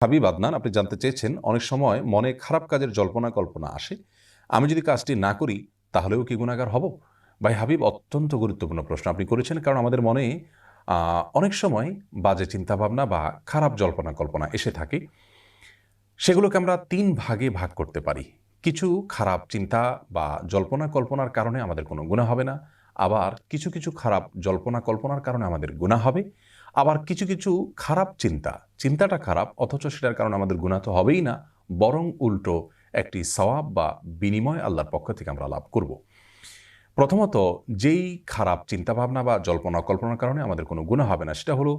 হাবিব আদনান, আপনি জানতে চেয়েছেন, অনেক সময় মনে খারাপ কাজের জল্পনা কল্পনা আসে। আমি যদি কাজটি না করি তাহলেও কি গুনাহগার হব? ভাই হাবিব, অত্যন্ত গুরুত্বপূর্ণ প্রশ্ন আপনি করেছেন। কারণ আমাদের মনে অনেক সময় বাজে চিন্তাভাবনা বা খারাপ জল্পনা কল্পনা এসে থাকে। সেগুলোকে আমরা ৩ ভাগে ভাগ করতে পারি। কিছু খারাপ চিন্তা বা জল্পনা কল্পনার কারণে আমাদের কোনো গুনাহ হবে না। আবার কিছু, কিছু খারাপ জল্পনা কল্পনার কারণে আমাদের গুনাহ হবে। আবার কিছু, কিছু খারাপ চিন্তাটা খারাপ অথচ সেটার কারণে আমাদের গুনাহ তো হবেই না, বরং উল্টো একটি সওয়াব বা বিনিময় আল্লাহর পক্ষ থেকে আমরা লাভ করব। প্রথমত, যেই খারাপ চিন্তাভাবনা বা জল্পনা কল্পনার কারণে আমাদের কোনো গুনাহ হবে না, সেটা হলো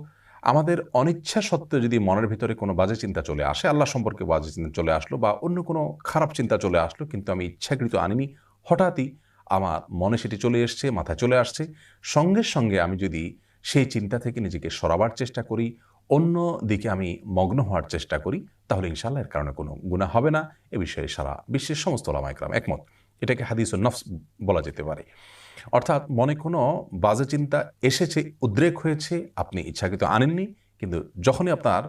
আমাদের অনিচ্ছা সত্ত্বেও যদি মনের ভিতরে কোনো বাজে চিন্তা চলে আসে, আল্লাহ সম্পর্কে বাজে চিন্তা চলে আসলো বা অন্য কোনো খারাপ চিন্তা চলে আসলো, কিন্তু আমি ইচ্ছাকৃত আনিনি, হঠাৎই আমার মনে সেটি চলে এসছে, মাথায় চলে আসছে, সঙ্গে সঙ্গে আমি যদি সেই চিন্তা থেকে নিজেকে সরাবার চেষ্টা করি, অন্য দিকে আমি মগ্ন হওয়ার চেষ্টা করি, তাহলে ইনশাআল্লাহ এর কারণে কোনো গুনাহ হবে না। এ বিষয়ে সারা বিশ্বের সমস্ত ওলামা ইকরাম একমত। এটাকে হাদিসুন নফস বলা যেতে পারে। অর্থাৎ মনে কোনো বাজে চিন্তা এসেছে, উদ্রেক হয়েছে, আপনি ইচ্ছাকৃত আনেননি, কিন্তু যখনই আপনার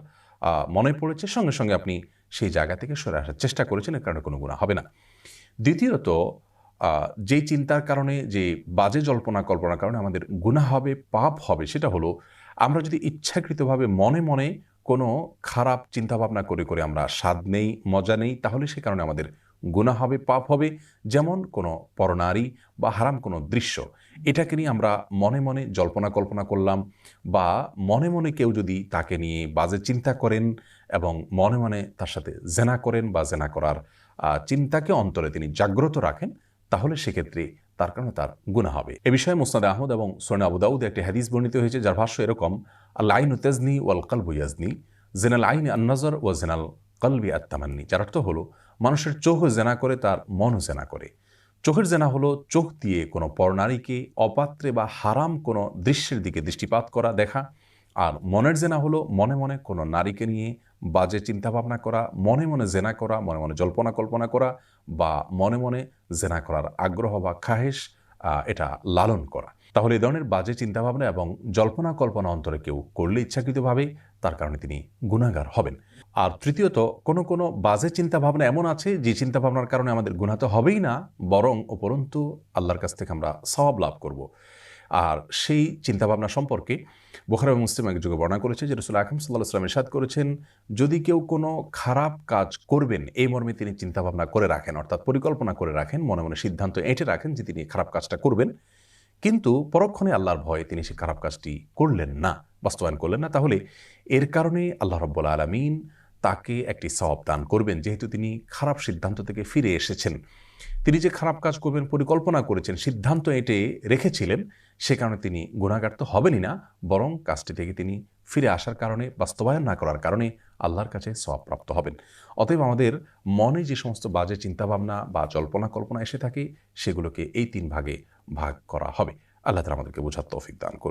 মনে পড়েছে সঙ্গে সঙ্গে আপনি সেই জায়গা থেকে সরে আসার চেষ্টা করেছেন, এর কারণে কোনো গুনাহ হবে না। দ্বিতীয়ত, যেই চিন্তার কারণে, যে বাজে জল্পনা কল্পনার কারণে আমাদের গুনাহ হবে, পাপ হবে, সেটা হলো আমরা যদি ইচ্ছাকৃতভাবে মনে মনে কোনো খারাপ চিন্তাভাবনা করে করে আমরা স্বাদ নেই, মজা নেই, তাহলে সে কারণে আমাদের গুনাহ হবে, পাপ হবে। যেমন কোনো পরনারী বা হারাম কোনো দৃশ্য, এটাকে নিয়ে আমরা মনে মনে জল্পনা কল্পনা করলাম, বা মনে মনে কেউ যদি তাকে নিয়ে বাজে চিন্তা করেন এবং মনে মনে তার সাথে জেনা করেন বা জেনা করার চিন্তাকে অন্তরে তিনি জাগ্রত রাখেন, তাহলে সেক্ষেত্রে তার কারণে তার গুনাহ হবে। এ বিষয়ে মুসনাদে আহমদ এবং সুনান আবু দাউদে একটি হাদিস বর্ণিত হয়েছে, যার ভাষ্য এরকম: আল আইনু তাজনি ওয়াল কলবু ইয়াজনি, জিনাল আইনি আন নজর ওয়া জিনাল কলবি আত তামান্নি। যার অর্থ হলো, মানুষের চোখও জেনা করে, তার মনও জেনা করে। চোখের জেনা হলো চোখ দিয়ে কোনো পরনারীকে অপাত্রে বা হারাম কোনো দৃশ্যের দিকে দৃষ্টিপাত করা, দেখা। আর মনের জেনা হলো মনে মনে কোনো নারীকে নিয়ে বাজে চিন্তাভাবনা করা, মনে মনে জেনা করা, মনে মনে জল্পনা কল্পনা করা, বা মনে মনে জেনা করার আগ্রহ বা খাহেশ এটা লালন করা। তাহলে এই ধরনের বাজে চিন্তাভাবনা এবং জল্পনা কল্পনা অন্তরে কেউ করলে ইচ্ছাকৃতভাবে, তার কারণে তিনি গুনাহগার হবেন। আর তৃতীয়ত, কোনো কোনো বাজে চিন্তাভাবনা এমন আছে যে চিন্তাভাবনার কারণে আমাদের গুনাহ তো হবেই না, বরং উপরন্তু আল্লাহর কাছ থেকে আমরা সওয়াব লাভ করব। আর সেই চিন্তাভাবনা সম্পর্কে বুখারী এবং মুসলিম এক যুগে বর্ণনা করেছে যে রাসূল আকরাম সাল্লাল্লাহু আলাইহি ওয়াসাল্লাম ইরশাদ করেছেন, যদি কেউ কোনো খারাপ কাজ করবেন এই মর্মে তিনি চিন্তাভাবনা করে রাখেন, অর্থাৎ পরিকল্পনা করে রাখেন, মনে মনে সিদ্ধান্ত এঁটে রাখেন যে তিনি খারাপ কাজটা করবেন, কিন্তু পরক্ষণে আল্লাহর ভয়ে তিনি সেই খারাপ কাজটি করলেন না, বাস্তবায়ন করলেন না, তাহলে এর কারণে আল্লাহ রাব্বুল আলামিন তাকে একটি সওয়াব দান করবেন, যেহেতু তিনি খারাপ সিদ্ধান্ত থেকে ফিরে এসেছেন। তিনি যে খারাপ কাজ করবেন পরিকল্পনা করেছেন, সিদ্ধান্ত এঁটে রেখেছিলেন, সে কারণে তিনি গুনাহগার তো হবেনই না, বরং কাজটি থেকে তিনি ফিরে আসার কারণে, বাস্তবায়ন না করার কারণে আল্লাহর কাছে সওয়াব প্রাপ্ত হবেন। অতএব আমাদের মনে যে সমস্ত বাজে চিন্তাভাবনা বা জল্পনা কল্পনা এসে থাকে, সেগুলোকে এই ৩ ভাগে ভাগ করা হবে। আল্লাহ তাআলা আমাদেরকে বোঝার তৌফিক দান করুন।